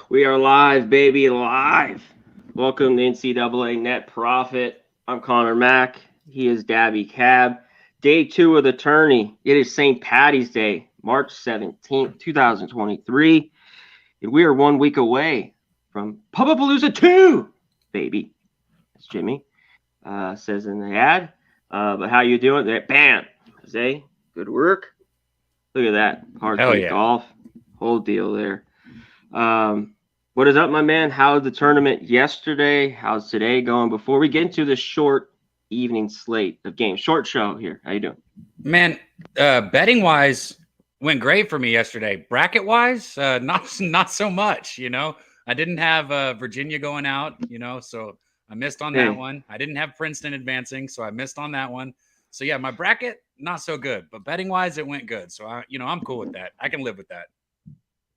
We are live, baby, live. Welcome to NCAA Net Profit. I'm Conor Mac. He is Dabby Cab. Day 2 of the tourney. It is St. Patty's Day, March 17th, 2023. And we are 1 week away from Pubapalooza 2, baby. That's Jimmy. Says in the ad. But how you doing? Bam. Jose, good work. Look at that. Hard kick golf. Whole deal there. What is up, my man? How's the tournament yesterday? How's today going? Before we get into the short evening slate of games, short show here. How you doing? Man, betting wise went great for me yesterday. Bracket wise, not so much. You know, I didn't have Virginia going out. You know, so I missed on that one. I didn't have Princeton advancing, so I missed on that one. So yeah, my bracket not so good, but betting wise it went good. So I'm cool with that. I can live with that.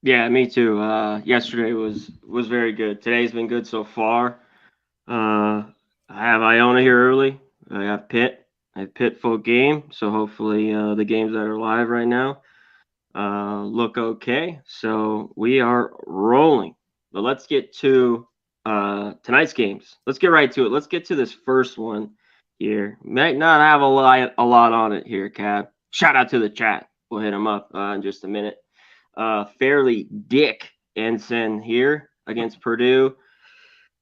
Yeah, me too. Yesterday was very good. Today's been good so far. I have Iona here early. I have Pitt. I have Pitt full game. So hopefully the games that are live right now look okay. So we are rolling. But let's get to tonight's games. Let's get right to it. Let's get to this first one here. Might not have a lot on it here, Cab. Shout out to the chat. We'll hit them up in just a minute. Fairleigh Dickinson here against Purdue.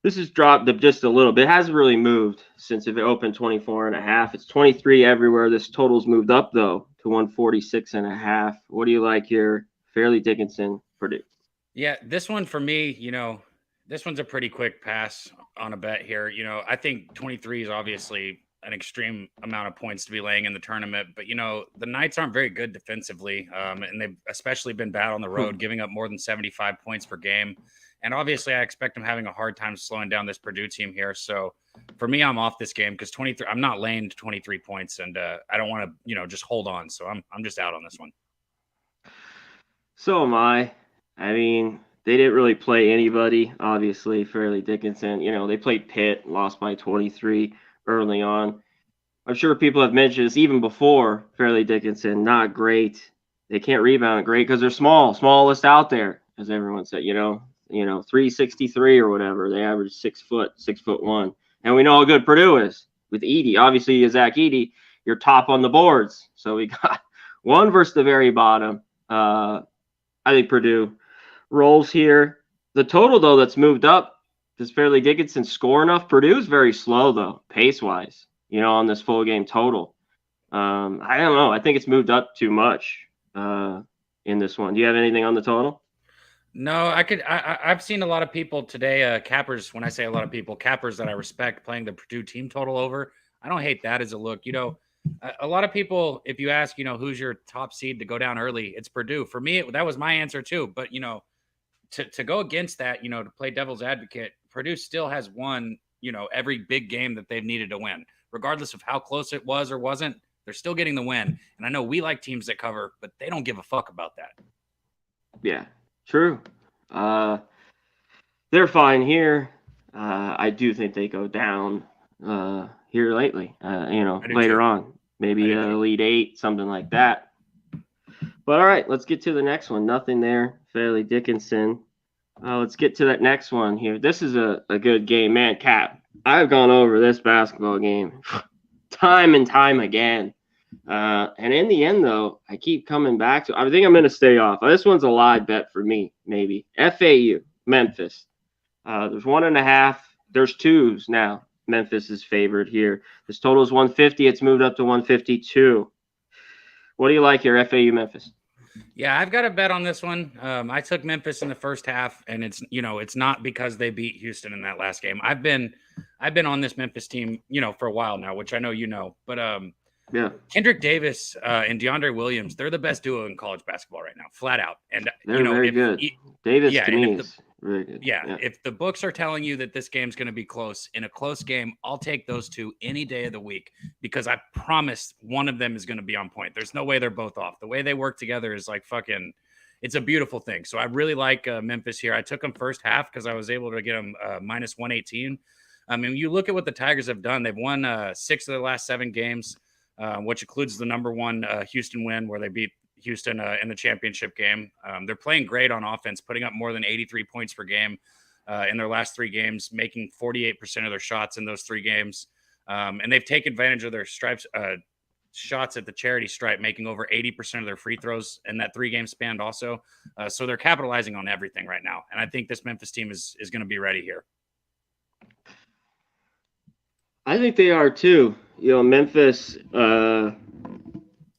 This has dropped just a little bit. It hasn't really moved since it opened 24.5. It's 23 everywhere. This total's moved up though to 146.5. What do you like here? Fairleigh Dickinson, Purdue. Yeah, this one for me, this one's a pretty quick pass on a bet here. I think 23 is obviously an extreme amount of points to be laying in the tournament, but the Knights aren't very good defensively, and they've especially been bad on the road, giving up more than 75 points per game. And obviously I expect them having a hard time slowing down this Purdue team here. So for me, I'm off this game because 23, I'm not laying 23 points, and I don't want to, just hold on. So I'm just out on this one. So am I. I mean, they didn't really play anybody, obviously. Fairleigh Dickinson, they played Pitt, lost by 23 early on. I'm sure people have mentioned this even before. Fairleigh Dickinson, not great. They can't rebound great because they're smallest out there, as everyone said. 363 or whatever. They average 6'1", and we know how good Purdue is with Edey. Obviously, Zach Edey, you're top on the boards. So we got one versus the very bottom. I think Purdue rolls here. The total though that's moved up. Does Fairleigh Dickinson score enough? Purdue's very slow though, pace-wise, on this full game total. I don't know. I think it's moved up too much in this one. Do you have anything on the total? No, I've seen a lot of people today, cappers, when I say a lot of people, cappers that I respect playing the Purdue team total over. I don't hate that as a look. A lot of people, if you ask, who's your top seed to go down early, it's Purdue. For me, that was my answer too. But, to go against that, to play devil's advocate, Purdue still has won, every big game that they've needed to win, regardless of how close it was or wasn't. They're still getting the win. And I know we like teams that cover, but they don't give a fuck about that. Yeah, true. They're fine here. I do think they go down here lately, later on. Maybe Elite 8, something like that. But all right, let's get to the next one. Nothing there. Fairleigh Dickinson. Let's get to that next one here. This is a good game. Man, Cap, I've gone over this basketball game time and time again. And in the end, though, I keep coming back to I think I'm going to stay off. This one's a live bet for me, maybe. FAU, Memphis. There's 1.5. There's 2s now. Memphis is favored here. This total is 150. It's moved up to 152. What do you like here, FAU, Memphis? Yeah, I've got a bet on this one. I took Memphis in the first half, and it's not because they beat Houston in that last game. I've been on this Memphis team, for a while now, which I know But yeah, Kendrick Davis and DeAndre Williams, they're the best duo in college basketball right now, flat out. And they're very good. Davis to me is really good. Yeah, if the books are telling you that this game's going to be close, in a close game, I'll take those two any day of the week because I promise one of them is going to be on point. There's no way they're both off. The way they work together is like fucking – it's a beautiful thing. So I really like Memphis here. I took them first half because I was able to get them minus 118. I mean, you look at what the Tigers have done. They've won 6 of their last 7 games, which includes the number 1 Houston win where they beat Houston in the championship game. They're playing great on offense, putting up more than 83 points per game in their last 3 games, making 48% of their shots in those 3 games. And they've taken advantage of their shots at the charity stripe, making over 80% of their free throws in that 3-game span also. So they're capitalizing on everything right now. And I think this Memphis team is going to be ready here. I think they are too. Memphis, they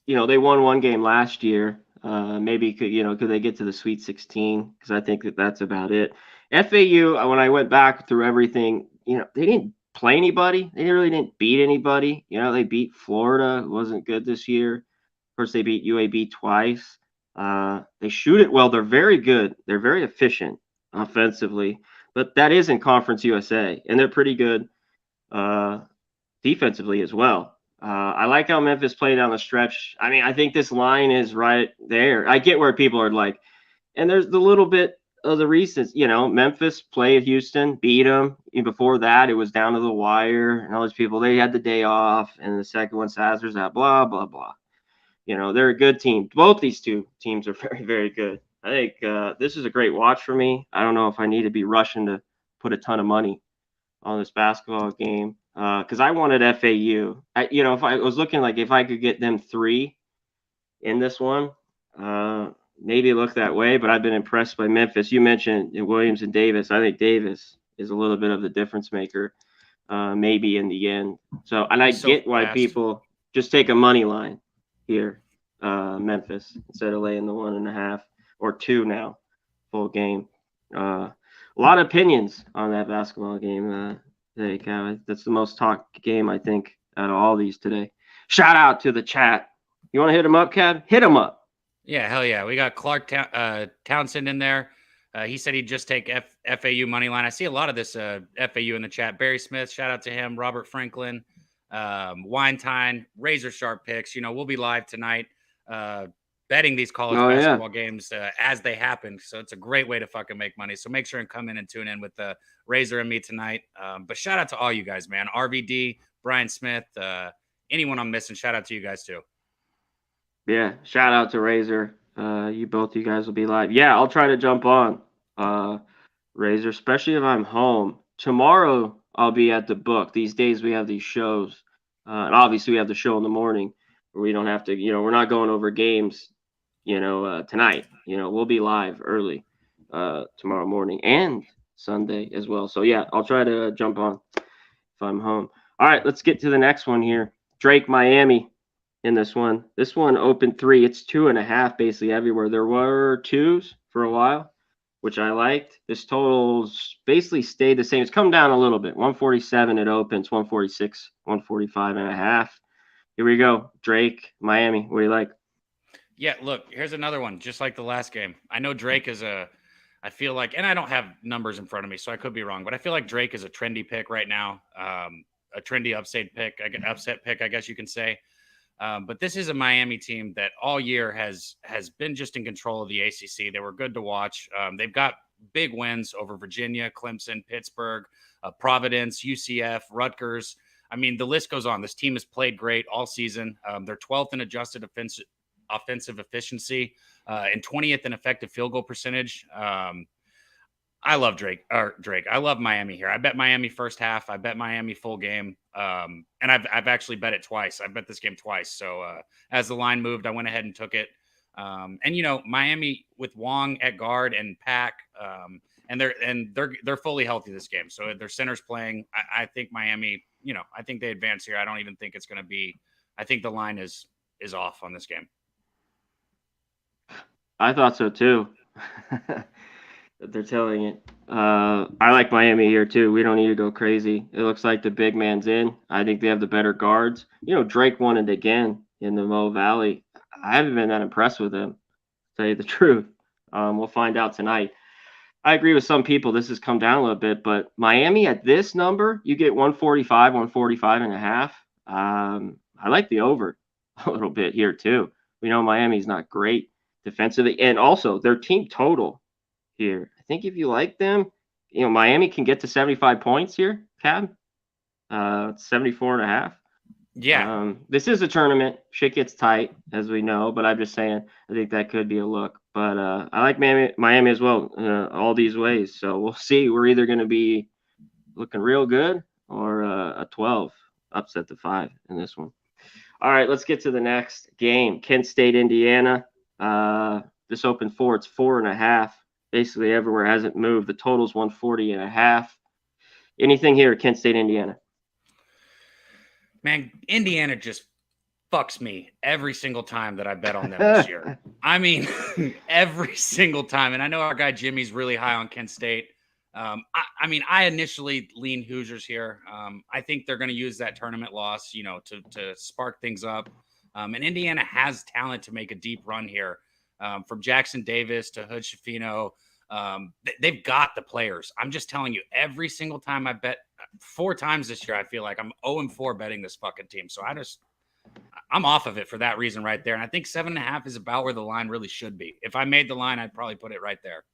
won 1 game last year. Maybe could they get to the Sweet 16? Because I think that's about it. FAU, when I went back through everything, they didn't play anybody. They really didn't beat anybody. They beat Florida. It wasn't good this year. Of course, they beat UAB twice. They shoot it well. They're very good. They're very efficient offensively. But that is in Conference USA, and they're pretty good defensively as well. I like how Memphis played down the stretch. I mean, I think this line is right there. I get where people are like, and there's the little bit of the recent, Memphis played Houston, beat them. Before that, it was down to the wire, and all those people, they had the day off, and the second one, Sazer's out, blah, blah, blah. They're a good team. Both these 2 teams are very, very good. I think this is a great watch for me. I don't know if I need to be rushing to put a ton of money on this basketball game because I wanted FAU. If I was looking like if I could get them 3 in this one, maybe look that way. But I've been impressed by Memphis. You mentioned Williams and Davis. I think Davis is a little bit of the difference maker, maybe in the end. So, and I get why people just take a money line here, Memphis, instead of laying the 1.5 or 2 now, full game. A lot of opinions on that basketball game today, Cav. That's the most talked game, I think, out of all these today. Shout out to the chat. You want to hit him up, Cav? Hit him up. Yeah, hell yeah. We got Clark Townsend in there. He said he'd just take FAU money line. I see a lot of this FAU in the chat. Barry Smith, shout out to him. Robert Franklin, Winetine, razor sharp picks. We'll be live tonight betting these college basketball games as they happen. So it's a great way to fucking make money. So make sure and come in and tune in with Razor and me tonight. But shout out to all you guys, man. RVD, Brian Smith, anyone I'm missing, shout out to you guys too. Yeah, shout out to Razor. You guys will be live. Yeah, I'll try to jump on Razor, especially if I'm home. Tomorrow I'll be at the book. These days we have these shows. And obviously we have the show in the morning where we don't have to, we're not going over games, tonight. We'll be live early tomorrow morning and Sunday as well. So yeah, I'll try to jump on if I'm home. All right, let's get to the next one here. Drake, Miami. In this one opened 3. It's 2.5 basically everywhere. There were 2s for a while, which I liked. This total's basically stayed the same. It's come down a little bit. 147 it opens, 146, 145.5. Here we go. Drake, Miami. What do you like? Yeah, look, here's another one, just like the last game. I know Drake is I feel like, and I don't have numbers in front of me, so I could be wrong, but I feel like Drake is a trendy pick right now. A trendy upset pick, I guess you can say. But this is a Miami team that all year has been just in control of the ACC. They were good to watch. They've got big wins over Virginia, Clemson, Pittsburgh, Providence, UCF, Rutgers. I mean, the list goes on. This team has played great all season. They're 12th in adjusted offensive efficiency and 20th in effective field goal percentage. I love Drake. I love Miami here. I bet Miami first half. I bet Miami full game. And I've actually bet it twice. I bet this game twice. So as the line moved, I went ahead and took it. And Miami with Wong at guard and Pack, and they're fully healthy this game. So their center's playing. I think Miami. I think they advance here. I don't even think it's going to be. I think the line is off on this game. I thought so too. They're telling it. I like Miami here too. We don't need to go crazy. It looks like the big man's in. I think they have the better guards. Drake won it again in the Mo Valley. I haven't been that impressed with him, to tell you the truth. We'll find out tonight. I agree with some people. This has come down a little bit, but Miami at this number, you get 145, 145.5. I like the over a little bit here too. We know Miami's not great defensively, and also their team total here. I think if you like them, Miami can get to 75 points here, Cab. 74.5. Yeah. This is a tournament. Shit gets tight, as we know, but I'm just saying I think that could be a look. But I like Miami as well, all these ways. So we'll see. We're either going to be looking real good or a 12 upset the 5 in this one. All right, let's get to the next game. Kent State, Indiana. This open 4, it's 4.5. Basically everywhere hasn't moved. The total's 140.5. Anything here, Kent State, Indiana? Man, Indiana just fucks me every single time that I bet on them this year. I mean, every single time. And I know our guy Jimmy's really high on Kent State. I mean, I initially lean Hoosiers here. I think they're going to use that tournament loss, to spark things up. And Indiana has talent to make a deep run here. From Jackson Davis to Hood Schifino. They've got the players. I'm just telling you, every single time I bet 4 times this year, I feel like I'm 0-4 betting this fucking team. So I'm off of it for that reason right there. And I think 7.5 is about where the line really should be. If I made the line, I'd probably put it right there.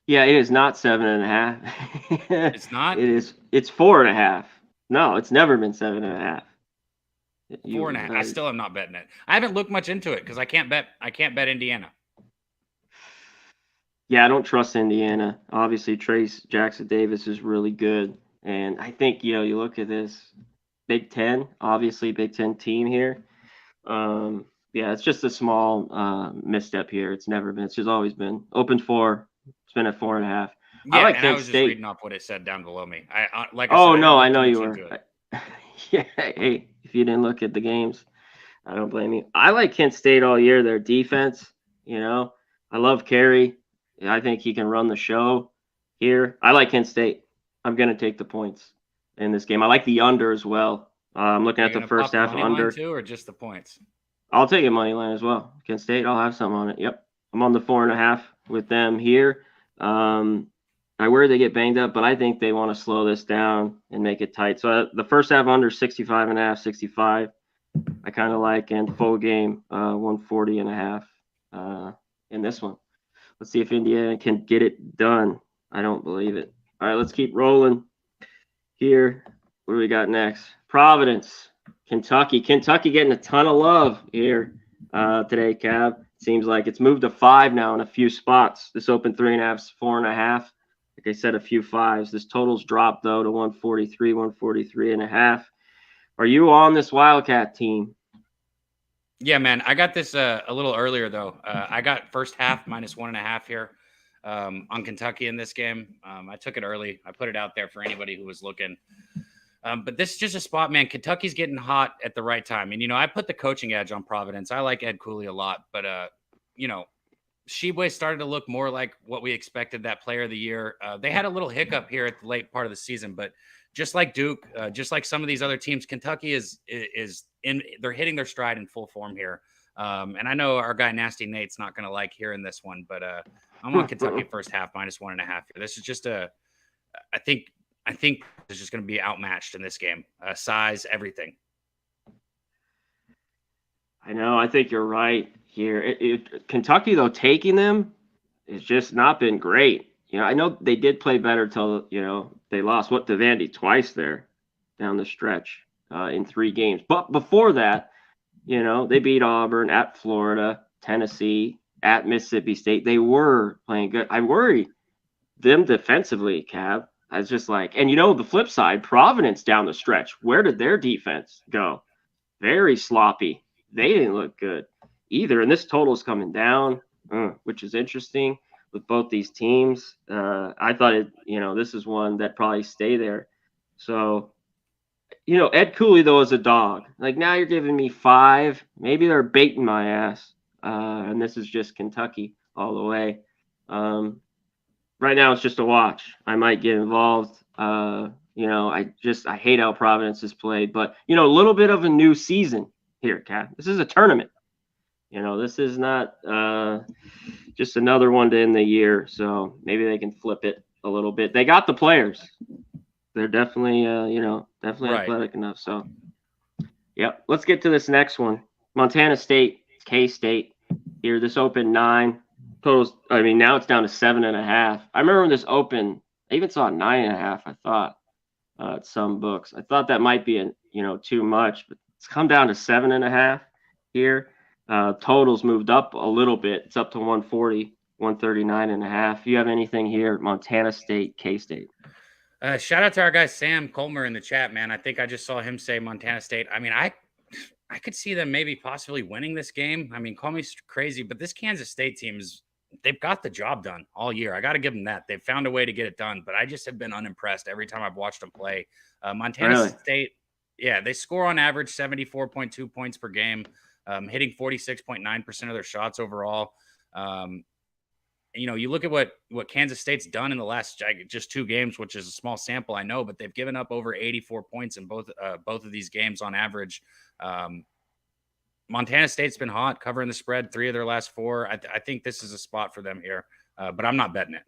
Yeah, it is not 7.5. It's not? It's 4.5. No, it's never been 7.5. 4.5. I still am not betting it. I haven't looked much into it because I can't bet Indiana. Yeah, I don't trust Indiana. Obviously, Trace Jackson Davis is really good. And I think, you look at this Big Ten, obviously Big Ten team here. Yeah, it's just a small misstep here. It's just always been open 4. It's been at 4.5. Yeah, I like and Kent I was State. just reading off what it said down below me. I know you were. Yeah, hey, if you didn't look at the games, I don't blame you. I like Kent State all year. Their defense, I love Carey. I think he can run the show here. I like Kent State. I'm going to take the points in this game. I like the under as well. I'm looking at the first half under. Line too, or just the points? I'll take a money line as well. Kent State, I'll have some on it. Yep. I'm on the 4.5 with them here. I worry they get banged up, but I think they want to slow this down and make it tight. So the first half under 65.5, 65. I kind of like, and full game 140.5 in this one. Let's see if Indiana can get it done. I don't believe it. All right, let's keep rolling here. What do we got next? Providence, Kentucky. Kentucky getting a ton of love here today, Cab. Seems like it's moved to 5 now in a few spots. This opened 3.5, 4.5. Like I said, a few 5s. This total's dropped, though, to 143, 143.5. Are you on this Wildcat team? Yeah, man. I got this a little earlier, though. I got first half -1.5 here on Kentucky in this game. I took it early. I put it out there for anybody who was looking. But this is just a spot, man. Kentucky's getting hot at the right time. And, I put the coaching edge on Providence. I like Ed Cooley a lot. But, Sheboy started to look more like what we expected, that player of the year. They had a little hiccup here at the late part of the season. But just like Duke, just like some of these other teams, Kentucky is they're hitting their stride in full form here. And I know our guy Nasty Nate's not going to like hearing this one, but I'm on Kentucky first half -1.5 here. This is just I think it's just going to be outmatched in this game. Size, everything. I know. I think you're right here. Kentucky, though, taking them has just not been great. I know they did play better till, they lost to Vandy twice there down the stretch in 3 games. But before that, they beat Auburn, at Florida, Tennessee, at Mississippi State. They were playing good. I worry them defensively, Cab. I was just like, and the flip side, Providence down the stretch. Where did their defense go? Very sloppy. They didn't look good either. And this total is coming down, which is interesting with both these teams. I thought this is one that probably stay there. So, Ed Cooley, though, is a dog. Like, now you're giving me 5.Maybe they're baiting my ass. And this is just Kentucky all the way. Right now it's just a watch. I might get involved. I hate how Providence has played, but a little bit of a new season here, Cat. This is a tournament. This is not just another one to end the year. So maybe they can flip it a little bit. They got the players. They're definitely, definitely right. Athletic enough. So, yep. Let's get to this next one. Montana State, K-State. Here, this opened 9. Totals. I mean, now it's down to 7.5. I remember when this opened, I even saw 9.5. I thought at some books. I thought that might be too much, but it's come down to 7.5 here. Totals moved up a little bit. It's up to 140, 139.5. You have anything here? Montana State, K-State. Shout out to our guy Sam Colmer in the chat, man. I think I just saw him say Montana State. I mean, I could see them maybe possibly winning this game. I mean, call me crazy, but this Kansas State team they've got the job done all year. I got to give them that. They've found a way to get it done, but I just have been unimpressed every time I've watched them play. Montana State, yeah, they score on average 74.2 points per game, hitting 46.9% of their shots overall. You look at what Kansas State's done in the last just 2 games, which is a small sample, I know, but they've given up over 84 points in both of these games on average. Montana State's been hot, covering the spread 3 of their last 4. I think this is a spot for them here, but I'm not betting it.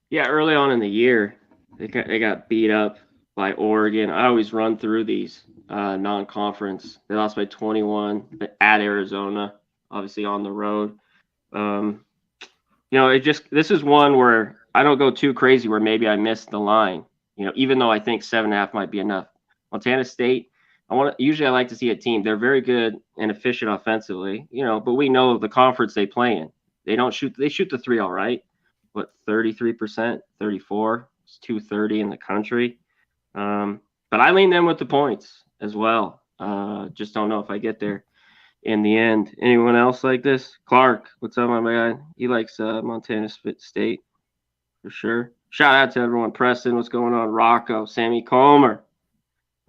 Yeah, early on in the year, they got beat up by Oregon. I always run through these non-conference. They lost by 21 at Arizona, obviously on the road. This is one where I don't go too crazy where maybe I missed the line, even though I think 7.5 might be enough. Montana State, usually I like to see a team. They're very good and efficient offensively, but we know the conference they play in. They shoot the 3 all right. What, 33%, 34? It's 230 in the country. But I lean them with the points as well. Just don't know if I get there in the end. Anyone else like this? Clark, what's up, my guy? He likes Montana State for sure. Shout out to everyone. Preston, what's going on? Rocco, Sammy Comer,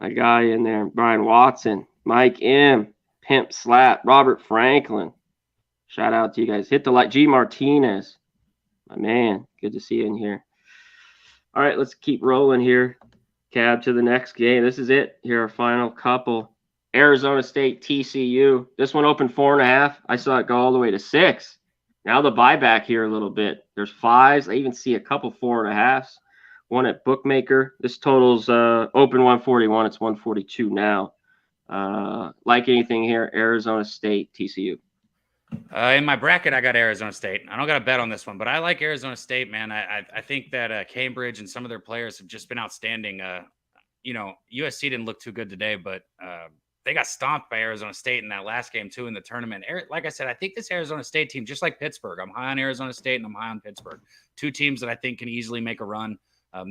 my guy in there. Brian Watson, Mike M, Pimp Slap, Robert Franklin. Shout out to you guys. Hit the like. G Martinez, my man. Good to see you in here. All right, let's keep rolling here. Cab to the next game. This is it. Here, our final couple. Arizona State, TCU. This one opened 4.5. I saw it go all the way to 6. Now the buyback here a little bit. There's 5s. I even see a couple 4.5s. One at Bookmaker. This total's open 141. It's 142 now. Like anything here, Arizona State, TCU. In my bracket, I got Arizona State. I don't got a bet on this one, but I like Arizona State, man. I think that Cambridge and some of their players have just been outstanding. USC didn't look too good today, but they got stomped by Arizona State in that last game, too, in the tournament. Like I said, I think this Arizona State team, just like Pittsburgh, I'm high on Arizona State and I'm high on Pittsburgh. 2 teams that I think can easily make a run.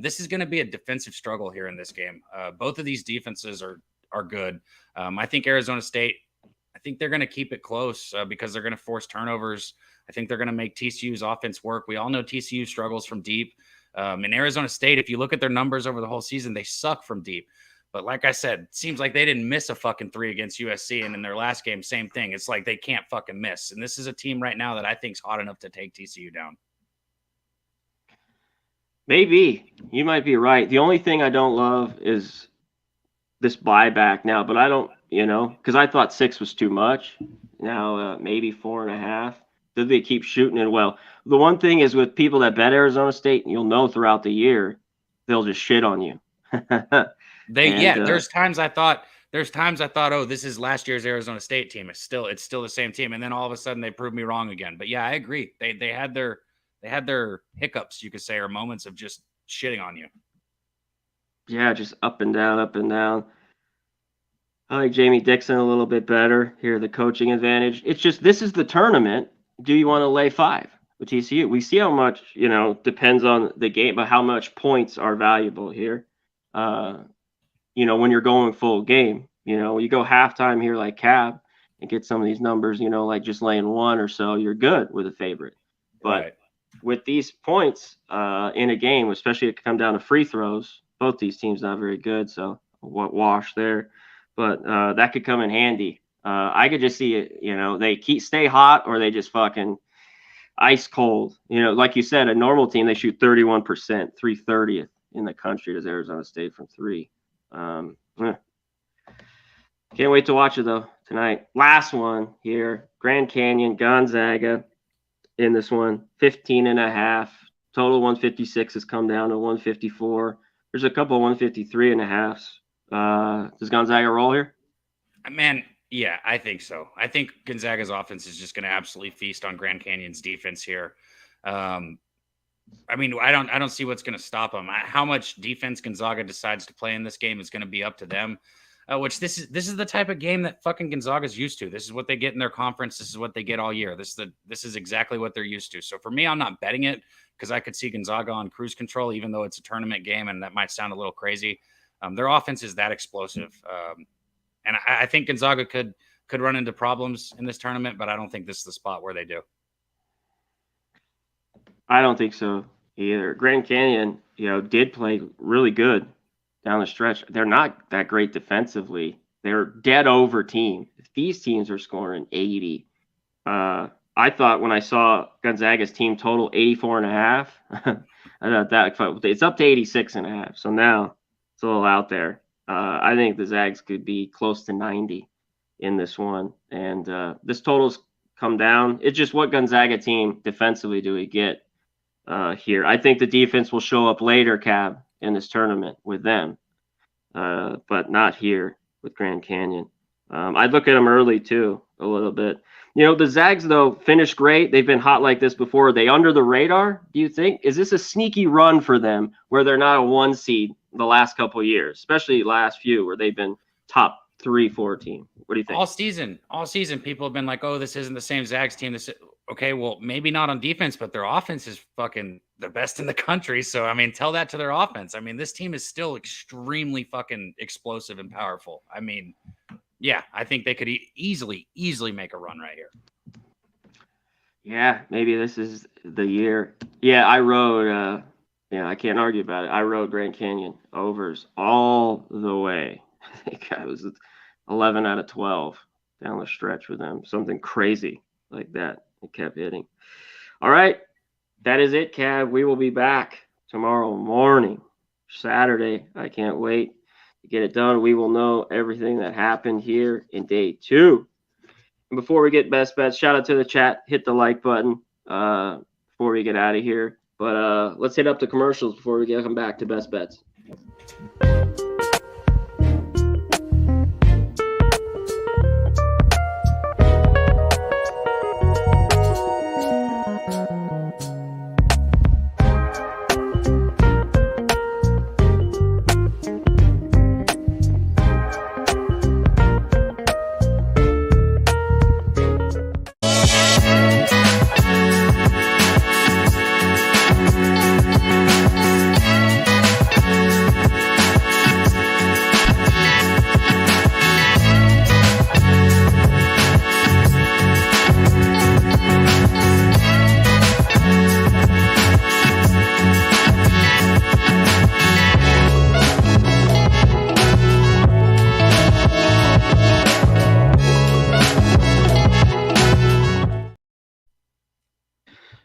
This is going to be a defensive struggle here in this game. Both of these defenses are good. I think Arizona State, I think they're going to keep it close because they're going to force turnovers. I think they're going to make TCU's offense work. We all know TCU struggles from deep. In Arizona State, if you look at their numbers over the whole season, they suck from deep. But like I said, it seems like they didn't miss a fucking 3 against USC. And in their last game, same thing. It's like they can't fucking miss. And this is a team right now that I think is hot enough to take TCU down. Maybe. You might be right. The only thing I don't love is this buyback now. But I don't, because I thought 6 was too much. Now maybe 4.5. Did they keep shooting it? Well, the one thing is with people that bet Arizona State, you'll know throughout the year, they'll just shit on you. There's times I thought, oh, this is last year's Arizona State team. It's still the same team. And then all of a sudden they proved me wrong again. But yeah, I agree. They had their hiccups, you could say, or moments of just shitting on you. Yeah, just up and down, up and down. I like Jamie Dickinson a little bit better here, the coaching advantage. It's just, this is the tournament. Do you want to lay 5 with TCU? We see how much, depends on the game, but how much points are valuable here. When you're going full game, you go halftime here like Cab and get some of these numbers, like just laying 1 or so, you're good with a favorite. But with these points in a game, especially if it come down to free throws, both these teams not very good. So wash there, but that could come in handy. I could just see it, they stay hot or they just fucking ice cold. Like you said, a normal team, they shoot 31%, 330th in the country does Arizona State from 3. Can't wait to watch it though tonight. Last one here, Grand Canyon, Gonzaga in this one, 15.5. Total 156 has come down to 154. There's a couple 153.5s. Does Gonzaga roll here? Man, yeah, I think so. I think Gonzaga's offense is just going to absolutely feast on Grand Canyon's defense here. I mean, I don't see what's going to stop them. How much defense Gonzaga decides to play in this game is going to be up to them. Which this is the type of game that fucking Gonzaga's used to. This is what they get in their conference. This is what they get all year. This is exactly what they're used to. So for me, I'm not betting it because I could see Gonzaga on cruise control, even though it's a tournament game, and that might sound a little crazy. Their offense is that explosive, and I think Gonzaga could run into problems in this tournament, but I don't think this is the spot where they do. I don't think so either. Grand Canyon, did play really good down the stretch. They're not that great defensively. They're dead over team. These teams are scoring 80. I thought when I saw Gonzaga's team total 84.5, I thought that it's up to 86.5. So now it's a little out there. I think the Zags could be close to 90 in this one. And this total's come down. It's just what Gonzaga team defensively do we get here. I think the defense will show up later, Cab, in this tournament with them, but not here with Grand Canyon. I'd look at them early too, a little bit. The Zags, though, finished great. They've been hot like this before. Are they under the radar, do you think? Is this a sneaky run for them where they're not a 1 seed the last couple of years, especially last few where they've been top 3-4 team? What do you think? All season, people have been like, oh, this isn't the same Zags team. Okay, well, maybe not on defense, but their offense is fucking the best in the country. So, I mean, tell that to their offense. I mean, this team is still extremely fucking explosive and powerful. I mean, yeah, I think they could easily make a run right here. Yeah, maybe this is the year. Yeah, I rode, I can't argue about it. I rode Grand Canyon overs all the way. I think I was 11 out of 12 down the stretch with them. Something crazy like that. It kept hitting. All right, that is it, Cav. We will be back tomorrow morning, Saturday. I can't wait to get it done. We will know everything that happened here in day 2. And before we get best bets, shout out to the chat. Hit the like button before we get out of here. But let's hit up the commercials before we come back to best bets.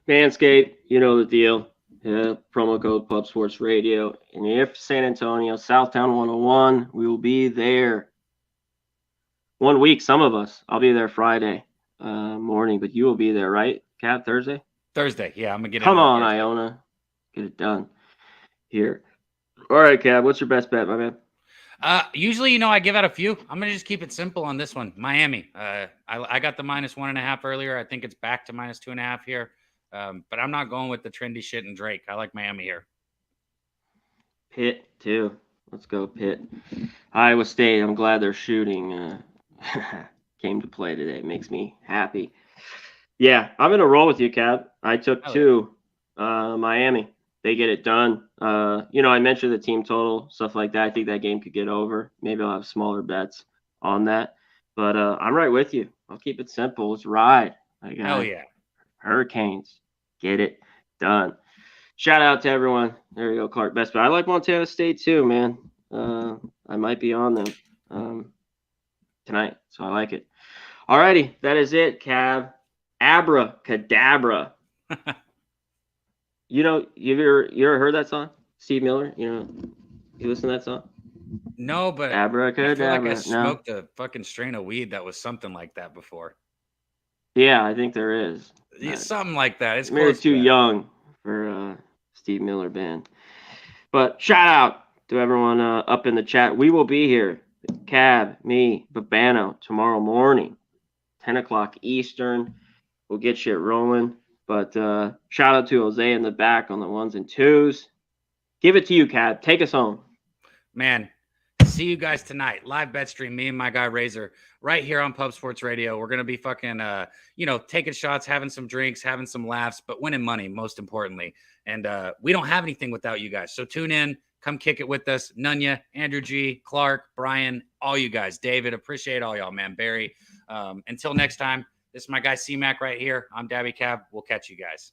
Manscaped, you know the deal. Yeah, promo code Pub Sports Radio. And if San Antonio, Southtown 101, we will be there 1 week. Some of us. I'll be there Friday morning, but you will be there, right, Cat? Thursday, yeah. I'm going to get it. Come on, Iona. Get it done here. All right, Cat, what's your best bet, my man? Usually, I give out a few. I'm going to just keep it simple on this one. Miami. I got the -1.5 earlier. I think it's back to -2.5 here. But I'm not going with the trendy shit and Drake. I like Miami here. Pitt, too. Let's go, Pitt. Iowa State, I'm glad they're shooting. Came to play today. Makes me happy. Yeah, I'm going to roll with you, Cab. I took 2. Miami. They get it done. I mentioned the team total, stuff like that. I think that game could get over. Maybe I'll have smaller bets on that. But I'm right with you. I'll keep it simple. Let's ride. Hell yeah. Hurricanes. Get it done. Shout out to everyone. There you go, Clark. Best bet. I like Montana State too, man. I might be on them tonight, so I like it. All righty, that is it, Cab. Abracadabra. You ever heard that song? Steve Miller. You listen to that song? No, but Abracadabra. I feel like I smoked a fucking strain of weed that was something like that before. Yeah, I think there is. Something like that. It's maybe too young for Steve Miller Band. But shout out to everyone up in the chat. We will be here, Cab, me, Babano, tomorrow morning, 10 o'clock Eastern. We'll get shit rolling. But shout out to Jose in the back on the 1s and 2s. Give it to you, Cab. Take us home. Man, see you guys tonight. Live bet stream, me and my guy Razor, right here on Pub Sports Radio. We're going to be fucking, taking shots, having some drinks, having some laughs, but winning money, most importantly. And we don't have anything without you guys. So tune in. Come kick it with us. Nunya, Andrew G, Clark, Brian, all you guys. David, appreciate all y'all, man. Barry. Until next time, this is my guy C-Mac right here. I'm Dabby Cab. We'll catch you guys.